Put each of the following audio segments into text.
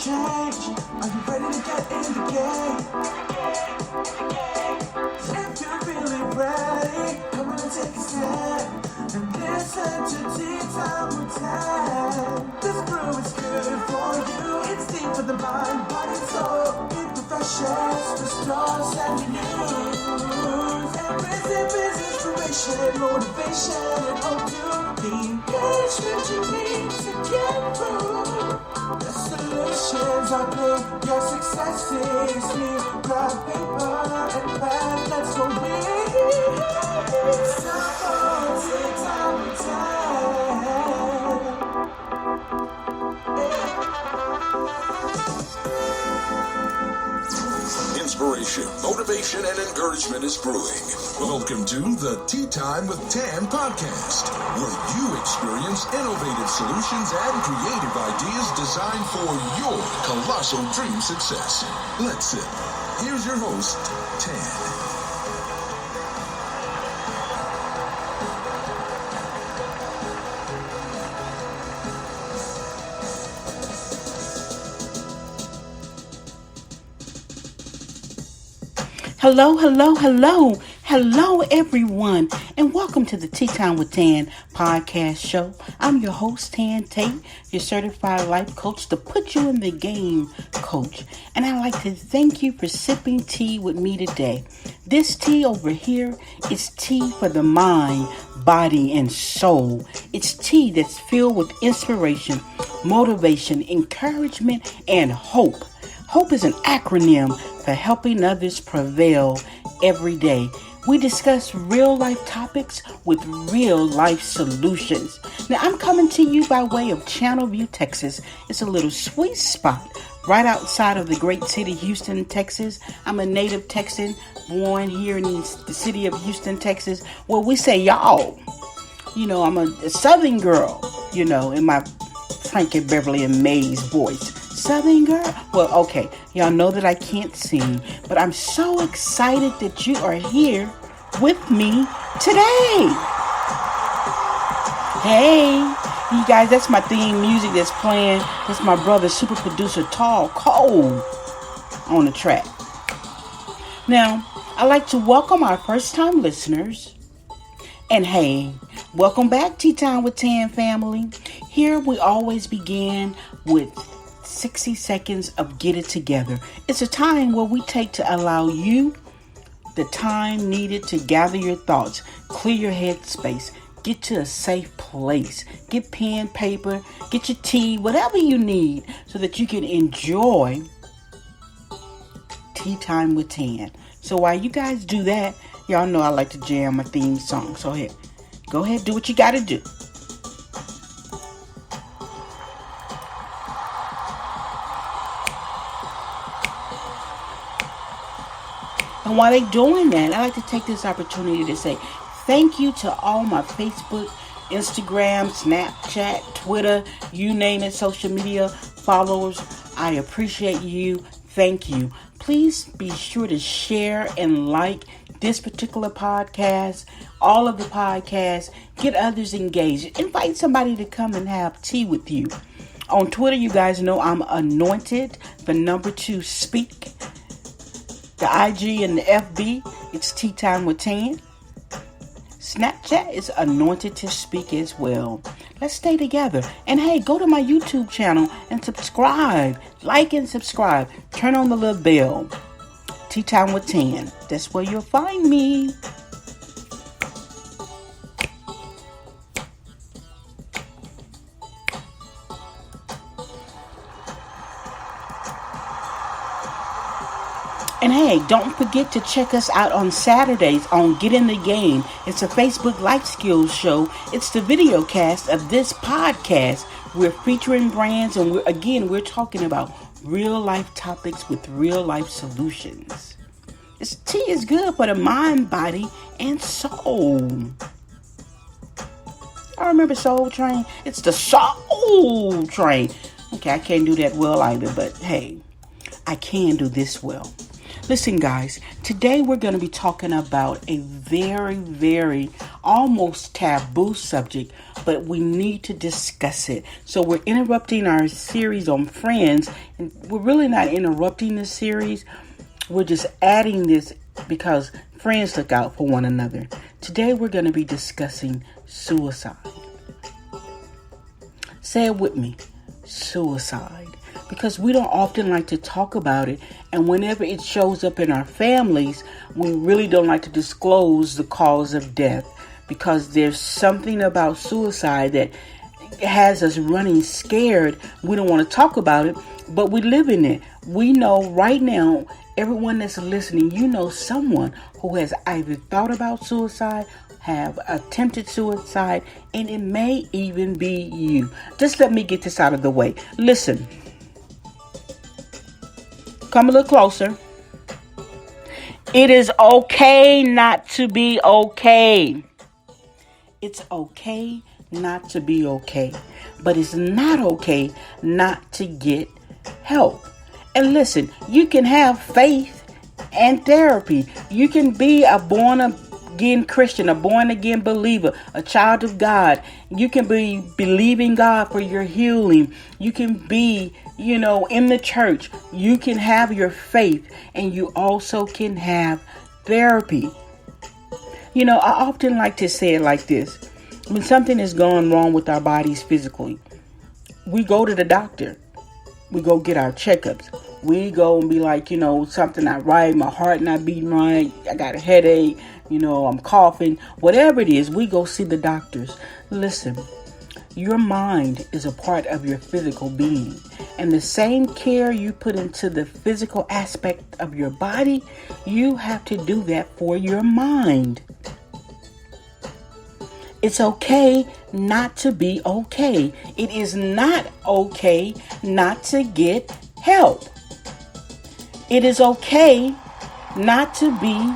change? Are you ready to get in the game? If you're really ready, come on and take a stand and listen to Tea Time with Tan. This brew is good for you. It's tea for the mind, body, soul. It refreshes, restores, and renews. And brings inspiration, motivation, and hope to the engagement you need to get through. The solutions are clear, your success is near. Grab paper and pen, let's go read. It's time for Tea Time with Tan. Inspiration, motivation, and encouragement is brewing. Welcome to the Tea Time with Tan podcast, where you experience innovative solutions and creative ideas designed for your colossal dream success. Let's sip. Here's your host, Tan. Hello, everyone, and welcome to the Tea Time with Tan podcast show. I'm your host, Tan Tate, your certified life coach, to put you in the game coach. And I'd like to thank you for sipping tea with me today. This tea over here is tea for the mind, body, and soul. It's tea that's filled with inspiration, motivation, encouragement, and hope. HOPE is an acronym for helping others prevail every day. We discuss real life topics with real life solutions. Now, I'm coming to you by way of Channelview, Texas. It's a little sweet spot right outside of the great city, Houston, Texas. I'm a native Texan, born here in the city of Houston, Texas. Well, we say y'all. You know, I'm a Southern girl, you know, in my Frankie Beverly and Mays voice. Southern girl? Well, okay. Y'all know that I can't sing, but I'm so excited that you are here with me today. Hey, you guys, that's my theme music that's playing. That's my brother, super producer, Tall Cole, on the track. Now, I'd like to welcome our first-time listeners. And hey, welcome back, Tea Time with Tan family. Here we always begin with 60 seconds of Get It Together. It's a time where we take to allow you the time needed to gather your thoughts, clear your head space, get to a safe place, get pen, paper, get your tea, whatever you need so that you can enjoy Tea Time with Tan. So while you guys do that, y'all know I like to jam my theme song. So go ahead, do what you got to do. And while they're doing that, I like to take this opportunity to say thank you to all my Facebook, Instagram, Snapchat, Twitter, you name it, social media followers. I appreciate you. Thank you. Please be sure to share and like this particular podcast, all of the podcasts. Get others engaged. Invite somebody to come and have tea with you. On Twitter, you guys know I'm anointed, the number 2 speak. The IG and the FB, it's Tea Time with Tan. Snapchat is anointed to speak as well. Let's stay together. And hey, go to my YouTube channel and subscribe. Like and subscribe. Turn on the little bell. Tea Time with Tan. That's where you'll find me. And hey, don't forget to check us out on Saturdays on Get in the Game. It's a Facebook life skills show. It's the video cast of this podcast. We're featuring brands and we're talking about real life topics with real life solutions. This tea is good for the mind, body, and soul. I remember Soul Train. It's the Soul Train. Okay, I can't do that well either, but hey, I can do this well. Listen, guys, today we're going to be talking about a very, very almost taboo subject, but we need to discuss it. So we're interrupting our series on Friends, and we're really not interrupting the series. We're just adding this because friends look out for one another. Today we're going to be discussing suicide. Say it with me, suicide. Because we don't often like to talk about it, and whenever it shows up in our families, we really don't like to disclose the cause of death, because there's something about suicide that has us running scared. We don't want to talk about it, but we live in it. We know right now, everyone that's listening, you know someone who has either thought about suicide, have attempted suicide, and it may even be you. Just let me get this out of the way. Listen. Come a little closer. It is okay not to be okay. It's okay not to be okay. But it's not okay not to get help. And listen, you can have faith and therapy. You can be a born-again Christian, a born-again believer, a child of God. You can be believing God for your healing. You can be, in the church. You can have your faith, and you also can have therapy. I often like to say it like this. When something is going wrong with our bodies physically, we go to the doctor. We go get our checkups. We go and be like, something not right. My heart not beating right. I got a headache. I'm coughing. Whatever it is, we go see the doctors. Listen, your mind is a part of your physical being. And the same care you put into the physical aspect of your body, you have to do that for your mind. It's okay not to be okay. It is not okay not to get help. It is okay not to be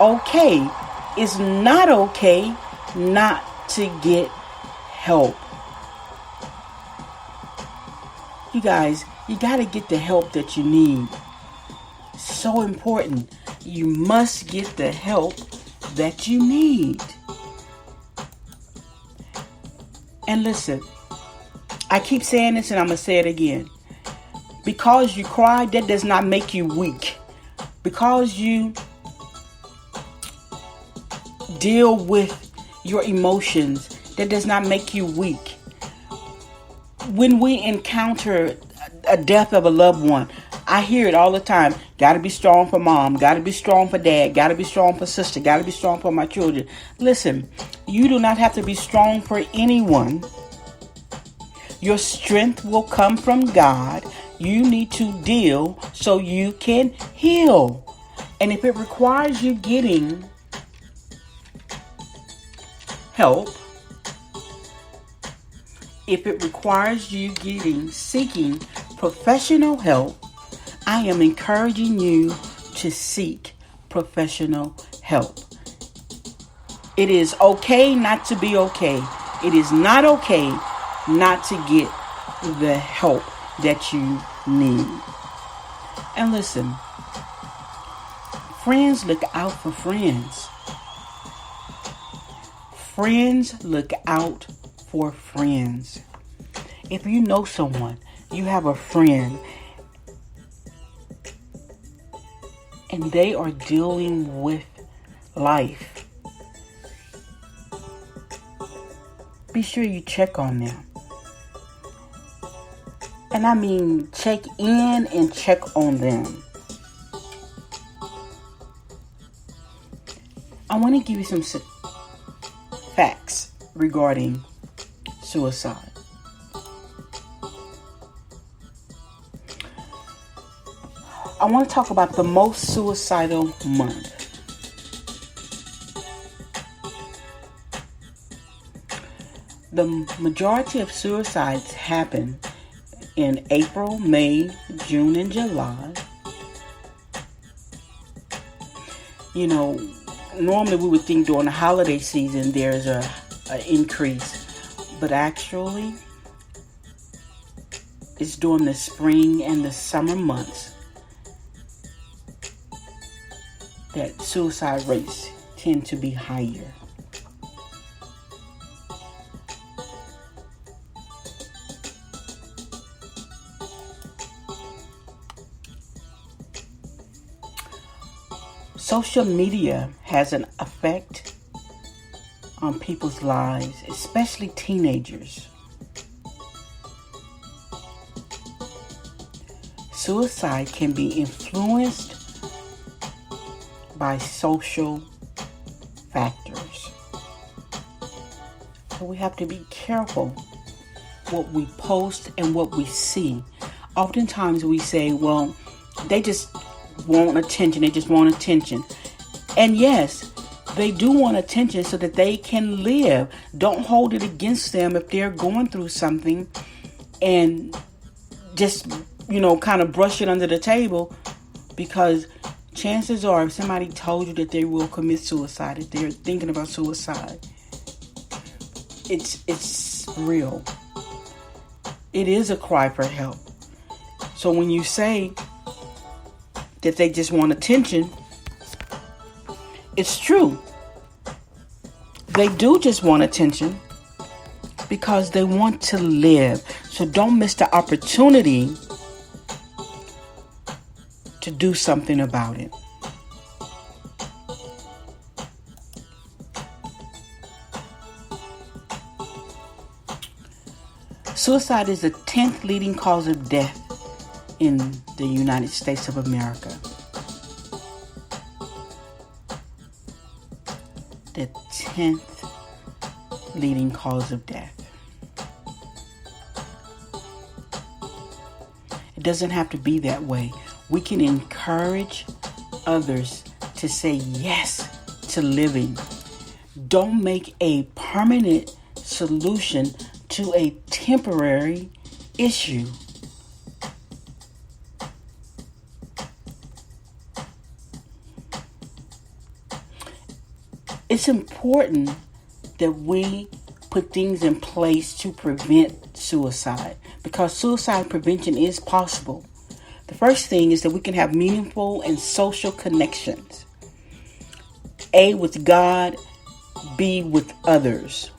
okay. It's not okay not to get help. You guys, you got to get the help that you need. So important. You must get the help that you need. And listen, I keep saying this and I'm going to say it again. Because you cry, that does not make you weak. Because you deal with your emotions, that does not make you weak. When we encounter a death of a loved one, I hear it all the time. Got to be strong for mom. Got to be strong for dad. Got to be strong for sister. Got to be strong for my children. Listen, you do not have to be strong for anyone. Your strength will come from God. You need to deal so you can heal. And if it requires you getting help, if it requires you seeking professional help, I am encouraging you to seek professional help. It is okay not to be okay. It is not okay not to get the help that you need. And listen, friends look out for friends. Friends look out for friends. If you know someone, you have a friend, and they are dealing with life, be sure you check on them. And I mean check in and check on them. I want to give you some facts regarding suicide. I want to talk about the most suicidal month. The majority of suicides happen in April, May, June, and July. Normally we would think during the holiday season there's an increase, but actually it's during the spring and the summer months that suicide rates tend to be higher. Social media has an effect on people's lives, especially teenagers. Suicide can be influenced by social factors. So we have to be careful what we post and what we see. Oftentimes we say, well, they just want attention. They just want attention. And yes, they do want attention so that they can live. Don't hold it against them if they're going through something and just, kind of brush it under the table, because chances are if somebody told you that they will commit suicide, if they're thinking about suicide, it's real. It is a cry for help. So when you say that they just want attention, it's true. They do just want attention because they want to live. So don't miss the opportunity to do something about it. Suicide is the 10th leading cause of death in the United States of America. The 10th leading cause of death. It doesn't have to be that way. We can encourage others to say yes to living. Don't make a permanent solution to a temporary issue. It's important that we put things in place to prevent suicide, because suicide prevention is possible. The first thing is that we can have meaningful and social connections. A, with God, B, with others.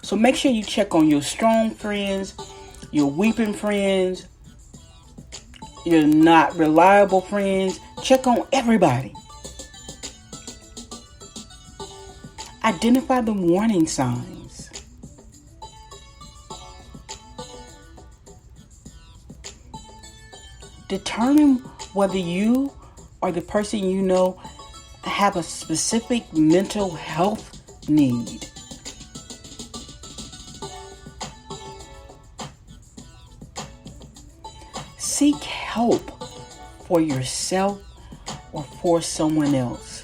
So make sure you check on your strong friends, your weeping friends, your not reliable friends. Check on everybody. Identify the warning signs. Determine whether you or the person you know have a specific mental health need. Seek help for yourself or for someone else.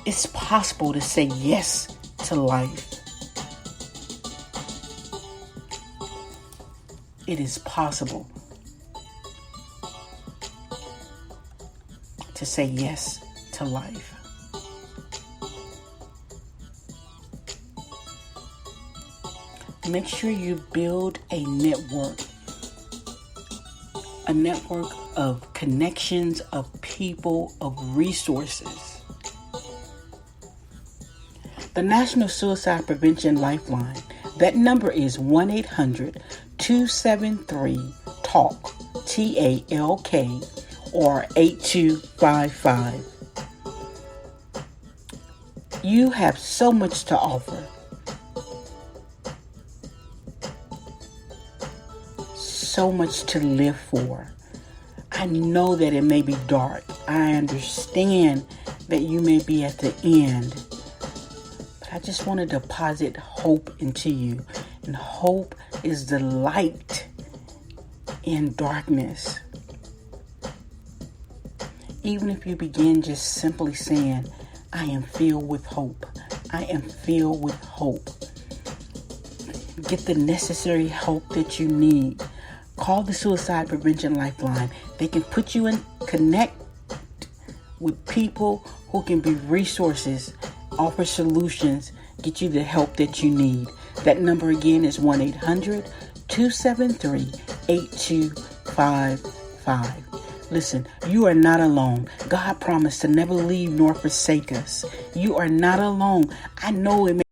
It's possible to say yes to life. It is possible to say yes to life. Make sure you build a network of connections, of people, of resources. The National Suicide Prevention Lifeline, that number is 1-800-273-TALK, T-A-L-K, or 8255. You have so much to offer. So much to live for. I know that it may be dark. I understand that you may be at the end. I just want to deposit hope into you. And hope is the light in darkness. Even if you begin just simply saying, I am filled with hope. I am filled with hope. Get the necessary help that you need. Call the Suicide Prevention Lifeline. They can put you in connect with people who can be resources, offer solutions, get you the help that you need. That number again is 1-800-273-8255. Listen, you are not alone. God promised to never leave nor forsake us. You are not alone. I know it may